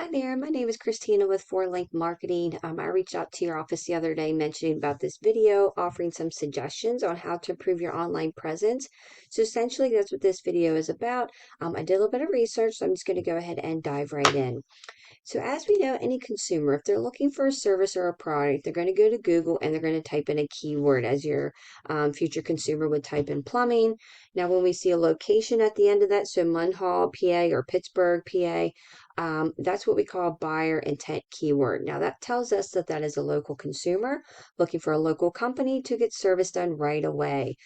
Hi there, my name is Christina with Four Link Marketing. I reached out to your office the other day mentioning about this video, offering some suggestions on how to improve your online presence. So essentially, that's what this video is about. I did a little bit of research, so I'm just going to go ahead and dive right in. So as we know, any consumer, if they're looking for a service or a product, they're going to go to Google and they're going to type in a keyword as your future consumer would type in plumbing. Now, when we see a location at the end of that, so Munhall, PA, or Pittsburgh, PA, that's what we call buyer intent keyword. Now, that tells us that that is a local consumer looking for a local company to get service done right away.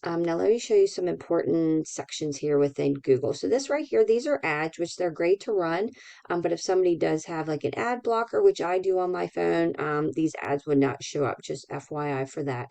Now let me show you some important sections here within Google. So this right here, these are ads, which they're great to run. But if somebody does have like an ad blocker, which I do on my phone, these ads would not show up, just FYI for that.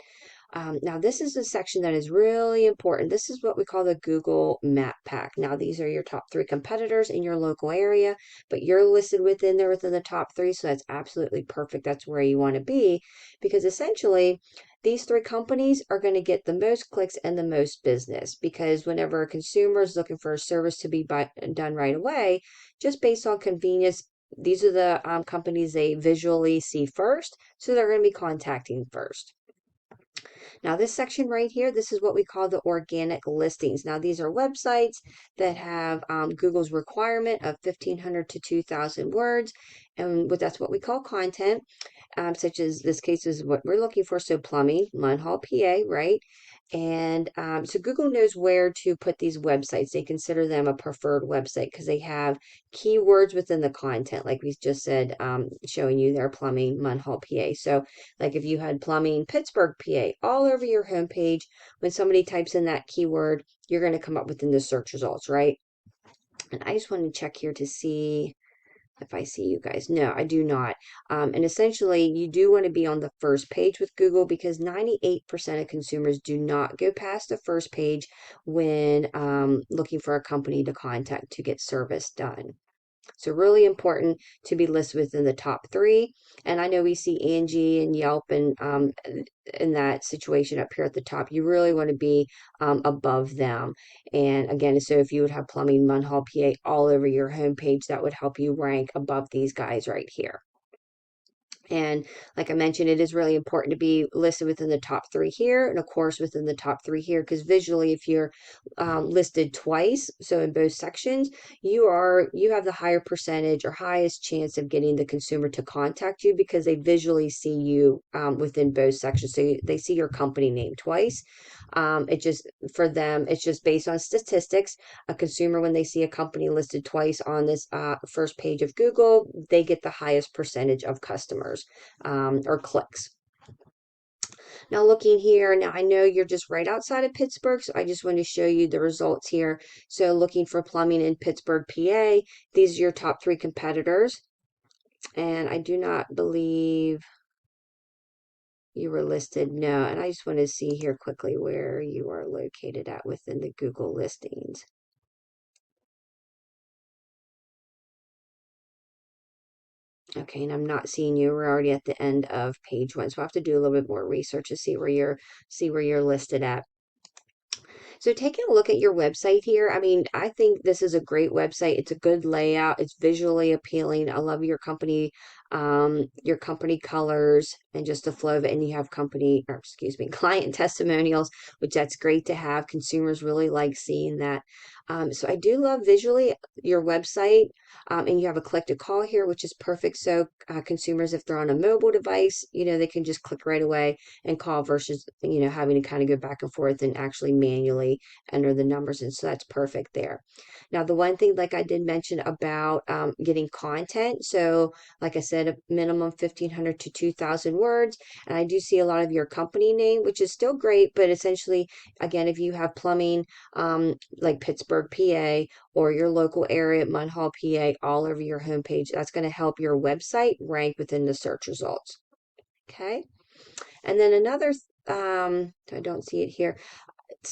Now this is a section that is really important. This is what we call the Google Map Pack. Now these are your top 3 competitors in your local area, but you're listed within there within the top 3, so that's absolutely perfect. That's where you want to be because essentially these 3 companies are going to get the most clicks and the most business because whenever a consumer is looking for a service to be done right away, just based on convenience, these are the companies they visually see first, so they're going to be contacting first. Now, this section right here, this is what we call the organic listings. Now, these are websites that have Google's requirement of 1,500 to 2,000 words, and that's what we call content, such as this case is what we're looking for. So, plumbing, Munhall, PA, right? And so Google knows where to put these websites. They consider them a preferred website because they have keywords within the content, like we just said, showing you their plumbing, Munhall, PA. So like if you had plumbing Pittsburgh, PA, all over your homepage, when somebody types in that keyword, you're going to come up within the search results, right? And I just want to check here to see if I see you guys. No, I do not. And essentially, you do want to be on the first page with Google because 98% of consumers do not go past the first page when looking for a company to contact to get service done. So really important to be listed within the top 3. And I know we see Angie and Yelp and in that situation up here at the top. You really want to be above them. And again, so if you would have plumbing, Munhall, PA all over your homepage, that would help you rank above these guys right here. And like I mentioned, it is really important to be listed within the top 3 here, and of course within the top 3 here, because visually, if you're listed twice, so in both sections, you have the higher percentage or highest chance of getting the consumer to contact you because they visually see you within both sections. So they see your company name twice. It just for them, it's just based on statistics. A consumer, when they see a company listed twice on this first page of Google, they get the highest percentage of customers or clicks. Now looking here, now I know you're just right outside of Pittsburgh, so I just want to show you the results here. So looking for plumbing in Pittsburgh, PA, these are your top 3 competitors. And I do not believe you were listed. No, and I just want to see here quickly where you are located at within the Google listings. Okay, and I'm not seeing you. We're already at the end of page 1, so I'll have to do a little bit more research to see where you're listed at. So taking a look at your website here, I mean, I think this is a great website. It's a good layout. It's visually appealing. I love your company colors and just the flow of it. And you have client testimonials, which that's great to have. Consumers really like seeing that. So I do love visually your website. And you have a click to call here, which is perfect. So consumers, if they're on a mobile device, they can just click right away and call versus, having to kind of go back and forth and actually manually enter the numbers in. So that's perfect there. Now, the one thing, like I did mention about getting content. So like I said, a minimum 1,500 to 2,000 words. And I do see a lot of your company name, which is still great. But essentially, again, if you have plumbing like Pittsburgh, PA, or your local area, Munhall, PA, all over your homepage, that's going to help your website rank within the search results. Okay. And then another, I don't see it here.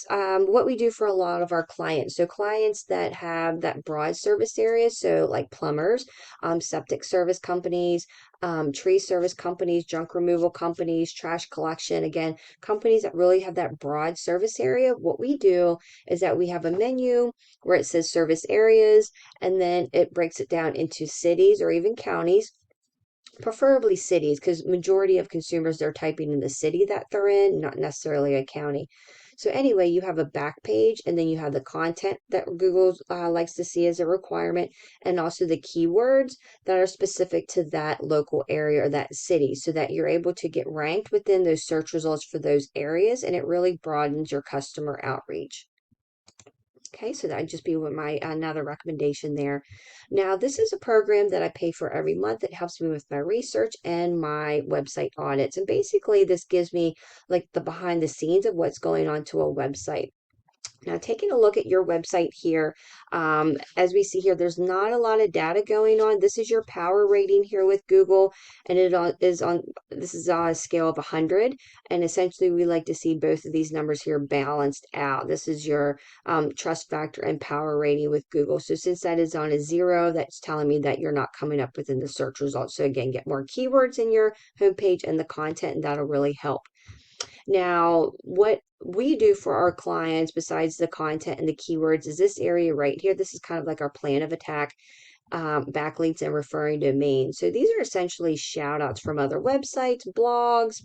what we do for a lot of our clients. So clients that have that broad service area, so like plumbers, septic service companies, tree service companies, junk removal companies, trash collection, again, companies that really have that broad service area. What we do is that we have a menu where it says service areas, and then it breaks it down into cities or even counties, preferably cities, because majority of consumers, they're typing in the city that they're in, not necessarily a county. So anyway, you have a back page, and then you have the content that Google likes to see as a requirement, and also the keywords that are specific to that local area or that city, so that you're able to get ranked within those search results for those areas, and it really broadens your customer outreach. Okay, so that'd just be what my another recommendation there. Now, this is a program that I pay for every month. It helps me with my research and my website audits. And basically, this gives me like the behind the scenes of what's going on to a website. Now, taking a look at your website here, as we see here, there's not a lot of data going on. This is your power rating here with Google, and this is on a scale of 100. And essentially, we like to see both of these numbers here balanced out. This is your trust factor and power rating with Google. So since that is on a 0, that's telling me that you're not coming up within the search results. So again, get more keywords in your homepage and the content, and that'll really help. Now, what we do for our clients, besides the content and the keywords, is this area right here. This is kind of like our plan of attack, backlinks and referring domains. So these are essentially shout outs from other websites, blogs,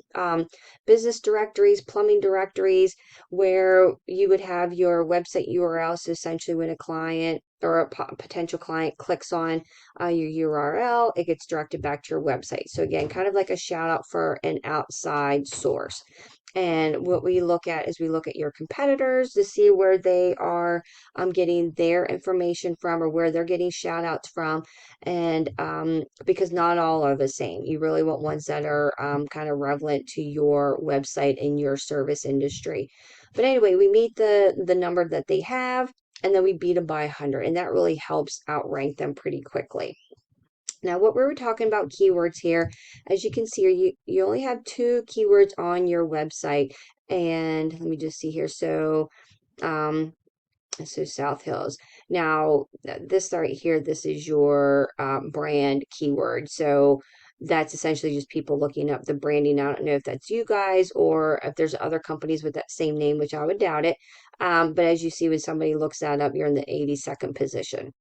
business directories, plumbing directories, where you would have your website URL. So essentially, when a client or a potential client clicks on your URL, it gets directed back to your website. So again, kind of like a shout out for an outside source. And what we look at is we look at your competitors to see where they are getting their information from, or where they're getting shout outs from. And because not all are the same, you really want ones that are kind of relevant to your website and your service industry. But anyway, we meet the number that they have, and then we beat them by 100, and that really helps outrank them pretty quickly. Now, what we were talking about keywords here, as you can see here, you only have 2 keywords on your website. And let me just see here. Um, so South Hills. Now, this right here, this is your brand keyword. So that's essentially just people looking up the branding. I don't know if that's you guys or if there's other companies with that same name, which I would doubt it. But as you see, when somebody looks that up, you're in the 82nd position.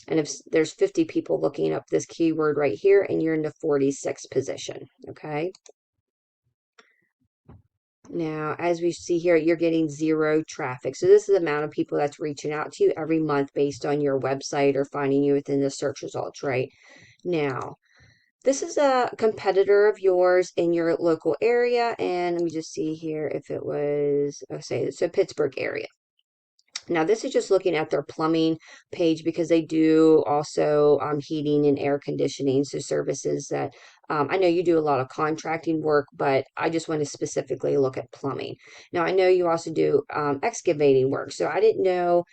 And if there's 50 people looking up this keyword right here, and you're in the 46th position, okay? Now, as we see here, you're getting 0 traffic. So this is the amount of people that's reaching out to you every month based on your website or finding you within the search results, right? Now, this is a competitor of yours in your local area. And let me just see here if it was, so Pittsburgh area. Now, this is just looking at their plumbing page, because they do also heating and air conditioning. So services that I know you do a lot of contracting work, but I just want to specifically look at plumbing. Now, I know you also do excavating work. So I didn't know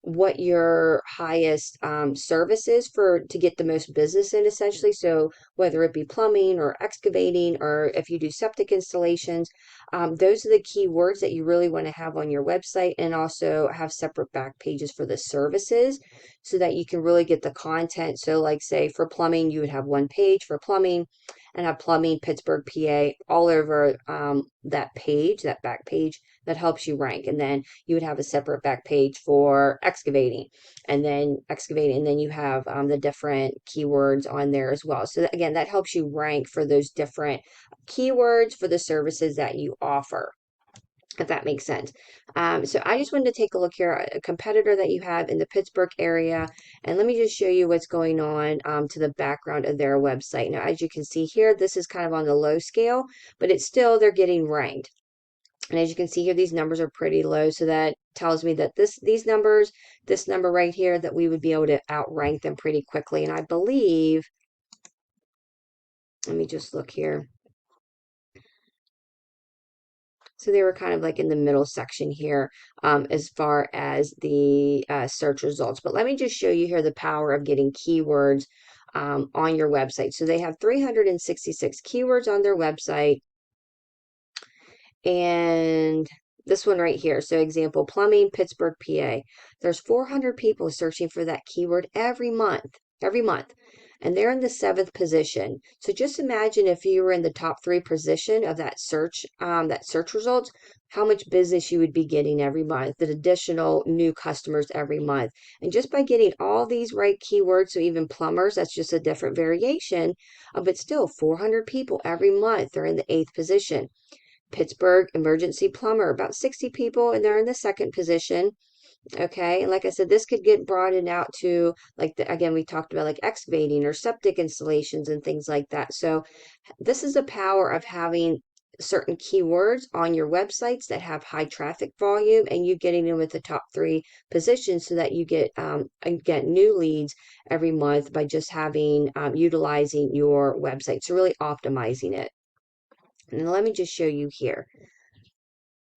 what your highest service is for to get the most business in, essentially. So whether it be plumbing or excavating, or if you do septic installations, those are the keywords that you really want to have on your website, and also have separate back pages for the services so that you can really get the content. So like say for plumbing, you would have one page for plumbing, and have plumbing Pittsburgh, PA all over that page, that back page that helps you rank. And then you would have a separate back page for excavating, and then you have the different keywords on there as well. So that, again, that helps you rank for those different keywords for the services that you offer, if that makes sense. So I just wanted to take a look here, a competitor that you have in the Pittsburgh area, and let me just show you what's going on to the background of their website. Now, as you can see here, this is kind of on the low scale, but it's still, they're getting ranked. And as you can see here, these numbers are pretty low, so that tells me that this number right here, that we would be able to outrank them pretty quickly. And I believe, let me just look here. So they were kind of like in the middle section here as far as the search results. But let me just show you here the power of getting keywords on your website. So they have 366 keywords on their website. And this one right here. So example, plumbing, Pittsburgh, PA. There's 400 people searching for that keyword every month. And they're in the seventh position. So just imagine if you were in the top three position of that search results, how much business you would be getting every month, the additional new customers every month. And just by getting all these right keywords, so even plumbers, that's just a different variation, but still 400 people every month, they're in the eighth position. Pittsburgh emergency plumber, about 60 people, and they're in the second position. Okay. And like I said, this could get broadened out to like again, we talked about like excavating or septic installations and things like that. So this is the power of having certain keywords on your websites that have high traffic volume and you getting in with the top three positions so that you get new leads every month by just having utilizing your website. So really optimizing it. And let me just show you here.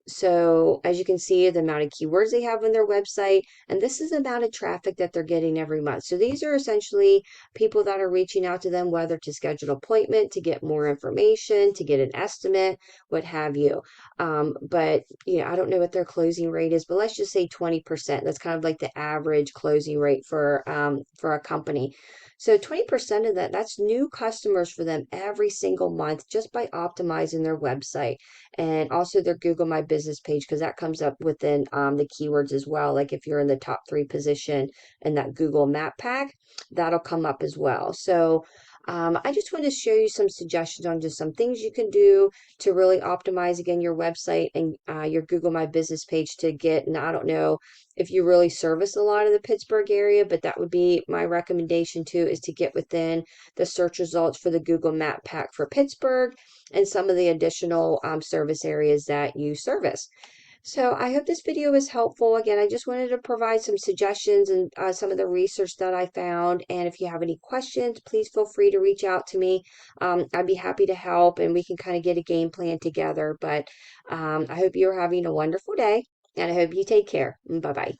So as you can see, the amount of keywords they have on their website, and this is the amount of traffic that they're getting every month. So these are essentially people that are reaching out to them, whether to schedule an appointment, to get more information, to get an estimate, what have you. But I don't know what their closing rate is, but let's just say 20%. That's kind of like the average closing rate for a company. So 20% of that's new customers for them every single month just by optimizing their website and also their Google My Business page because that comes up within the keywords as well. Like if you're in the top three position in that Google Map Pack, that'll come up as well. So I just wanted to show you some suggestions on just some things you can do to really optimize again your website and your Google My Business page to get. And I don't know if you really service a lot of the Pittsburgh area, but that would be my recommendation too, is to get within the search results for the Google Map Pack for Pittsburgh and some of the additional service areas that you service. So I hope this video was helpful. Again, I just wanted to provide some suggestions and some of the research that I found. And if you have any questions, please feel free to reach out to me. I'd be happy to help and we can kind of get a game plan together. But I hope you're having a wonderful day and I hope you take care. Bye-bye.